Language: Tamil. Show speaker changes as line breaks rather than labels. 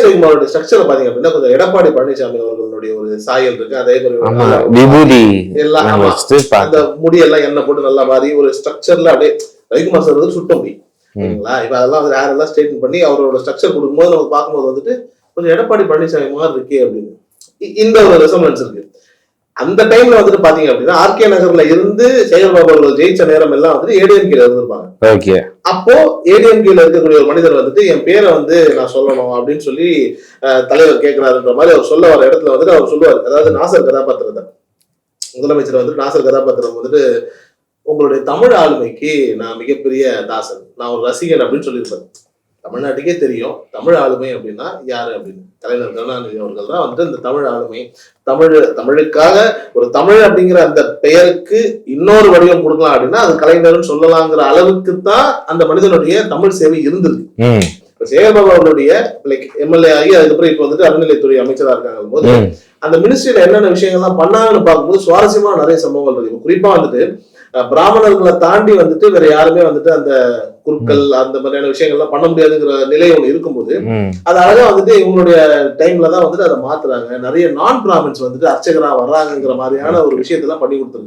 ரவிக்குமாரோட ஸ்ட்ரக்சரை பாத்தீங்க அப்படின்னா கொஞ்சம் எடப்பாடி பழனிசாமி அவர்களுடைய ஒரு சாயல் இருக்கு. அதே மாதிரி
விபூதி
எல்லாம் அந்த முடியெல்லாம் எண்ணெய் போட்டு நல்லா மாறி ஒரு ஸ்ட்ரக்சர்ல அப்படியே ரவிக்குமார் சார் வந்து சுட்ட முடி சரிங்களா. இப்ப அதெல்லாம் வந்து யாரெல்லாம் ஸ்டேட்மெண்ட் பண்ணி அவரோட ஸ்ட்ரக்சர் கொடுக்கும்போது நம்ம பார்க்கும்போது வந்துட்டு கொஞ்சம் எடப்பாடி பழனிசாமி மாதிரி இருக்கே அப்படின்னு இந்த ஒரு ரெசம்பன்ஸ் இருக்கு. அந்த டைம்ல வந்துட்டு பாத்தீங்க அப்படின்னா ஆர்கே நகர்ல இருந்து சேகர்பாபு அவர்கள் ஜெயிச்ச நேரம் எல்லாம் வந்துட்டு ஏடிஎம்கேல இருந்திருப்பாங்க. அப்போ ஏடிஎம்கேல இருக்கக்கூடிய ஒரு மனிதர் வந்துட்டு என் பேரை வந்து நான் சொல்லணும் அப்படின்னு சொல்லி தலைவர் கேட்கிறாருன்ற மாதிரி அவர் சொல்ல வர இடத்துல வந்துட்டு அவர் சொல்லுவார். அதாவது நாசர் கதாபாத்திரத்தை முதலமைச்சர் வந்துட்டு நாசர் கதாபாத்திரம் வந்துட்டு உங்களுடைய தமிழ் ஆளுமைக்கு நான் மிகப்பெரிய தாசன், நான் ஒரு ரசிகன் அப்படின்னு சொல்லியிருப்பாரு. தமிழ்நாட்டுக்கே தெரியும் தமிழ் ஆளுமை அப்படின்னா யாரு அப்படின்னு. கலைஞர் கருணாநிதி அவர்கள் தான் வந்துட்டு இந்த தமிழ் ஆளுமை, தமிழுக்காக ஒரு தமிழ் அப்படிங்கிற அந்த பெயருக்கு இன்னொரு வடிவம் கொடுக்கலாம் அப்படின்னா அது கலைஞர்னு சொல்லலாங்கிற அளவுக்கு தான் அந்த மனிதனுடைய தமிழ் சேவை இருந்திருக்கு. இப்ப சேகர்பாபு அவர்களுடைய லைக் எம்எல்ஏ ஆகி அதுக்கப்புறம் இப்ப வந்துட்டு அறநிலைத்துறை அமைச்சரா இருக்காங்க போது அந்த மினிஸ்ட்ரியில என்னென்ன விஷயங்கள்லாம் பண்ணாங்கன்னு பார்க்கும்போது சுவாரஸ்யமான நிறைய சம்பவங்கள் இருக்கு. குறிப்பா வந்துட்டு பிராமணர்களை தாண்டி வந்துட்டு வேற யாருமே வந்துட்டு அந்த குருக்கள் அந்த மாதிரியான விஷயங்கள்லாம் பண்ண முடியாதுங்கிற நிலை ஒண்ணு இருக்கும்போது அது அழகா வந்துட்டு இவங்களுடைய டைம்ல தான் வந்துட்டு அதை மாத்துறாங்க. நிறைய நான் பிராமின்ஸ் வந்துட்டு அர்ச்சகரா வர்றாங்கிற மாதிரியான ஒரு விஷயத்தெல்லாம் பண்ணி கொடுத்துருக்கு.